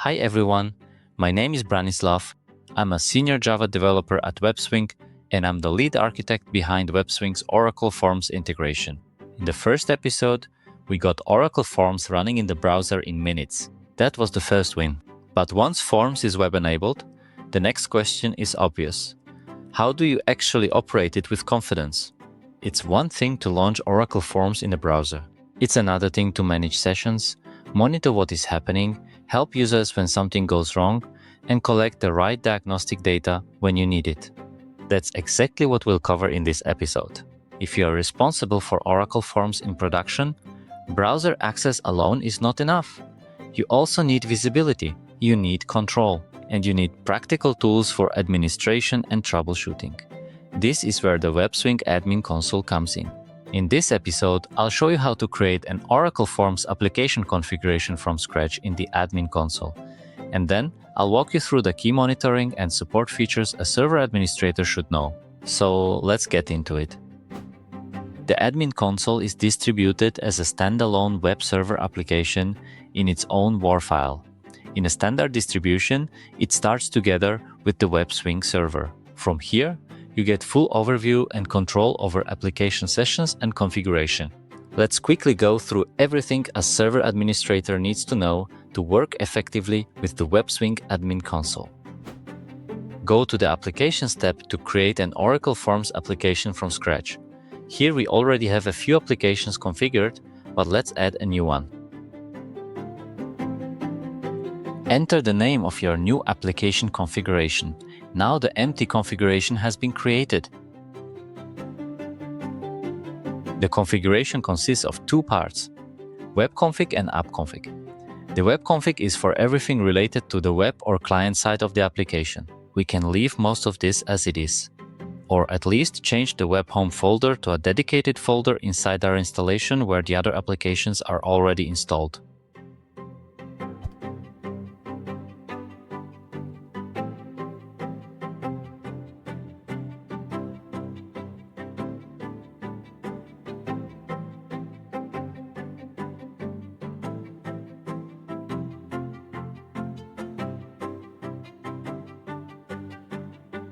Hi everyone, my name is Branislav. I'm a senior Java developer at Webswing, and I'm the lead architect behind Webswing's Oracle Forms integration. In the first episode, we got Oracle Forms running in the browser in minutes. That was the first win. But once Forms is web-enabled, the next question is obvious. How do you actually operate it with confidence? It's one thing to launch Oracle Forms in the browser. It's another thing to manage sessions, monitor what is happening, help users when something goes wrong, and collect the right diagnostic data when you need it. That's exactly what we'll cover in this episode. If you are responsible for Oracle Forms in production, browser access alone is not enough. You also need visibility, you need control, and you need practical tools for administration and troubleshooting. This is where the Webswing Admin Console comes in. In this episode, I'll show you how to create an Oracle Forms application configuration from scratch in the Admin Console. And then, I'll walk you through the key monitoring and support features a server administrator should know. So, let's get into it. The Admin Console is distributed as a standalone web server application in its own WAR file. In a standard distribution, it starts together with the Webswing server. From here, you get full overview and control over application sessions and configuration. Let's quickly go through everything a server administrator needs to know to work effectively with the Webswing Admin Console. Go to the Applications tab to create an Oracle Forms application from scratch. Here we already have a few applications configured, but let's add a new one. Enter the name of your new application configuration. Now the empty configuration has been created. The configuration consists of two parts, webconfig and appconfig. The webconfig is for everything related to the web or client side of the application. We can leave most of this as it is, or at least change the web home folder to a dedicated folder inside our installation where the other applications are already installed.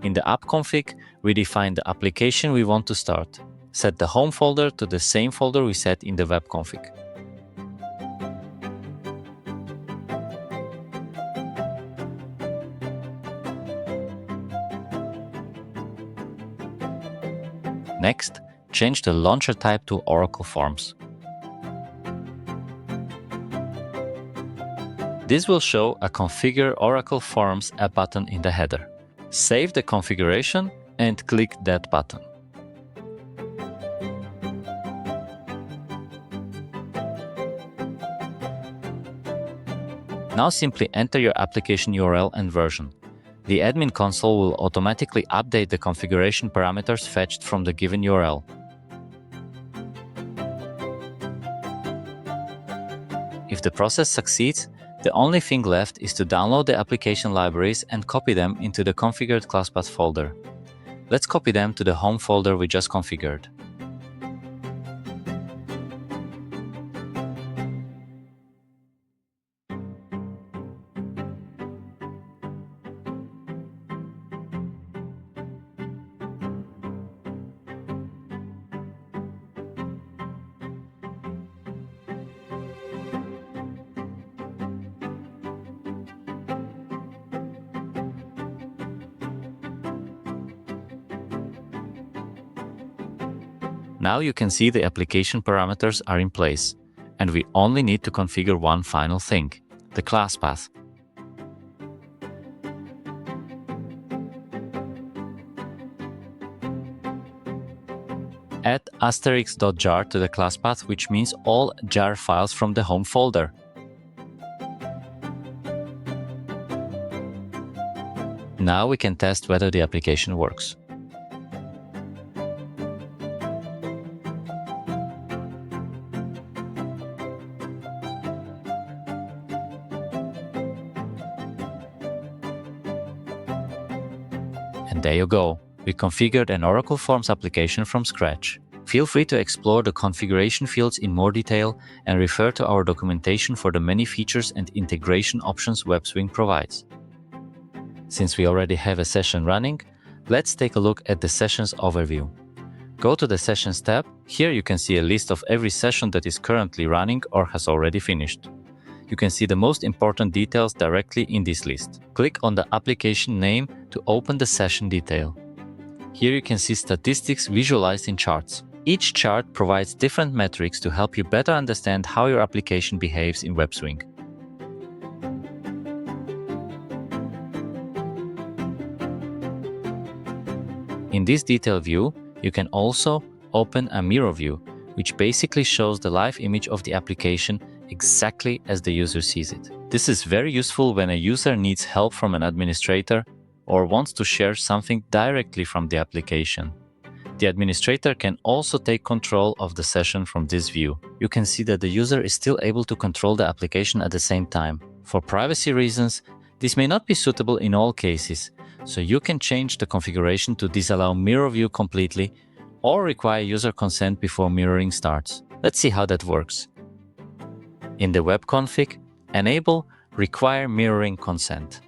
In the app config, we define the application we want to start. Set the home folder to the same folder we set in the web config. Next, change the launcher type to Oracle Forms. This will show a Configure Oracle Forms app button in the header. Save the configuration and click that button. Now simply enter your application URL and version. The Admin Console will automatically update the configuration parameters fetched from the given URL. If the process succeeds, the only thing left is to download the application libraries and copy them into the configured classpath folder. Let's copy them to the home folder we just configured. Now you can see the application parameters are in place, and we only need to configure one final thing, the class path. Add *.jar to the class path, which means all jar files from the home folder. Now we can test whether the application works. And there you go. We configured an Oracle Forms application from scratch. Feel free to explore the configuration fields in more detail and refer to our documentation for the many features and integration options Webswing provides. Since we already have a session running, let's take a look at the sessions overview. Go to the Sessions tab. Here you can see a list of every session that is currently running or has already finished. You can see the most important details directly in this list. Click on the application name to open the session detail. Here you can see statistics visualized in charts. Each chart provides different metrics to help you better understand how your application behaves in Webswing. In this detail view, you can also open a mirror view, which basically shows the live image of the application exactly as the user sees it. This is very useful when a user needs help from an administrator or wants to share something directly from the application. The administrator can also take control of the session from this view. You can see that the user is still able to control the application at the same time. For privacy reasons, this may not be suitable in all cases, so you can change the configuration to disallow mirror view completely or require user consent before mirroring starts. Let's see how that works. In the web config, enable Require Mirroring Consent.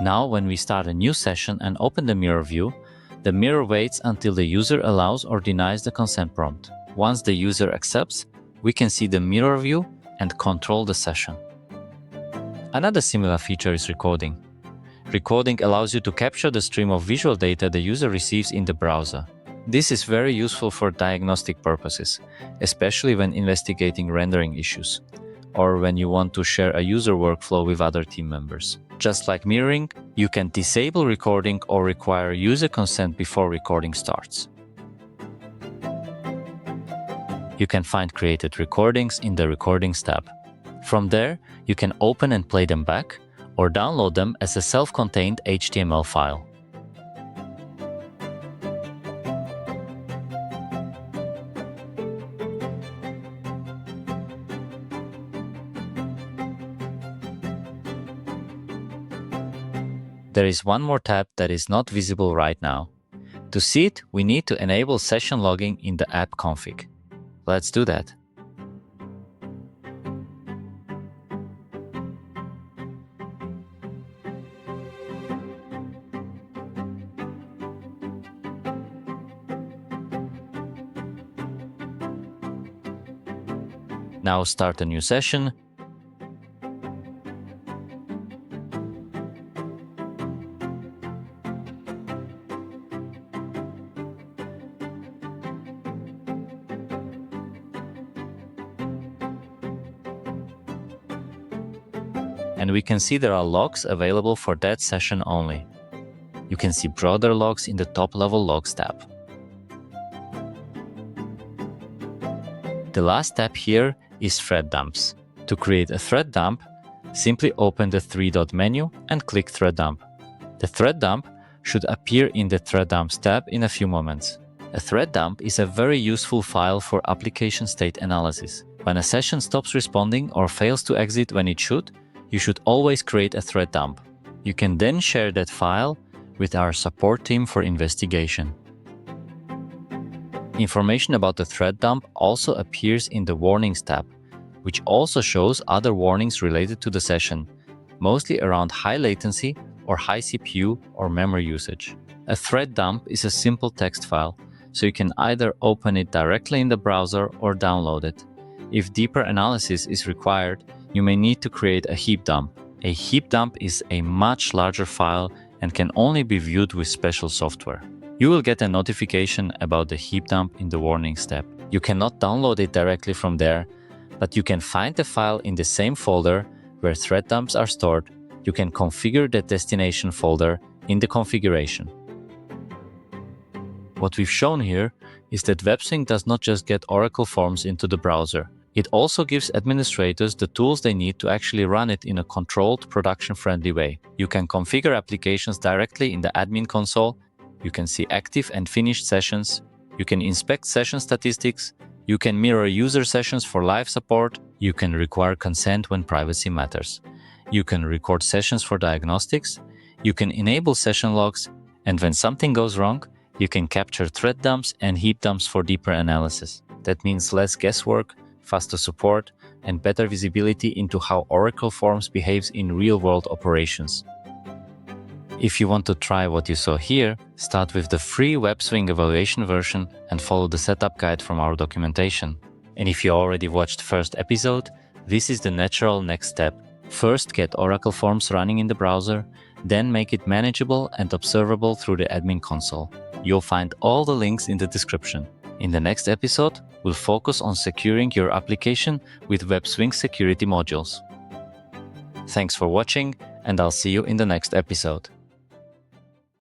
Now, when we start a new session and open the mirror view, the mirror waits until the user allows or denies the consent prompt. Once the user accepts, we can see the mirror view and control the session. Another similar feature is recording. Recording allows you to capture the stream of visual data the user receives in the browser. This is very useful for diagnostic purposes, especially when investigating rendering issues, or when you want to share a user workflow with other team members. Just like mirroring, you can disable recording or require user consent before recording starts. You can find created recordings in the Recordings tab. From there, you can open and play them back, or download them as a self-contained HTML file. There is one more tab that is not visible right now. To see it, we need to enable session logging in the app config. Let's do that. Now start a new session. And we can see there are logs available for that session only. You can see broader logs in the top-level Logs tab. The last tab here is Thread Dumps. To create a thread dump, simply open the three-dot menu and click Thread Dump. The thread dump should appear in the Thread Dumps tab in a few moments. A thread dump is a very useful file for application state analysis. When a session stops responding or fails to exit when it should, you should always create a thread dump. You can then share that file with our support team for investigation. Information about the thread dump also appears in the Warnings tab, which also shows other warnings related to the session, mostly around high latency or high CPU or memory usage. A thread dump is a simple text file, so you can either open it directly in the browser or download it. If deeper analysis is required, you may need to create a heap dump. A heap dump is a much larger file and can only be viewed with special software. You will get a notification about the heap dump in the Warnings tab. You cannot download it directly from there, but you can find the file in the same folder where thread dumps are stored. You can configure the destination folder in the configuration. What we've shown here is that Webswing does not just get Oracle Forms into the browser. It also gives administrators the tools they need to actually run it in a controlled, production-friendly way. You can configure applications directly in the Admin Console. You can see active and finished sessions. You can inspect session statistics. You can mirror user sessions for live support. You can require consent when privacy matters. You can record sessions for diagnostics. You can enable session logs. And when something goes wrong, you can capture thread dumps and heap dumps for deeper analysis. That means less guesswork, faster support, and better visibility into how Oracle Forms behaves in real-world operations. If you want to try what you saw here, start with the free Webswing evaluation version and follow the setup guide from our documentation. And if you already watched the first episode, this is the natural next step. First, get Oracle Forms running in the browser, then make it manageable and observable through the Admin Console. You'll find all the links in the description. In the next episode, we'll focus on securing your application with Webswing security modules. Thanks for watching, and I'll see you in the next episode.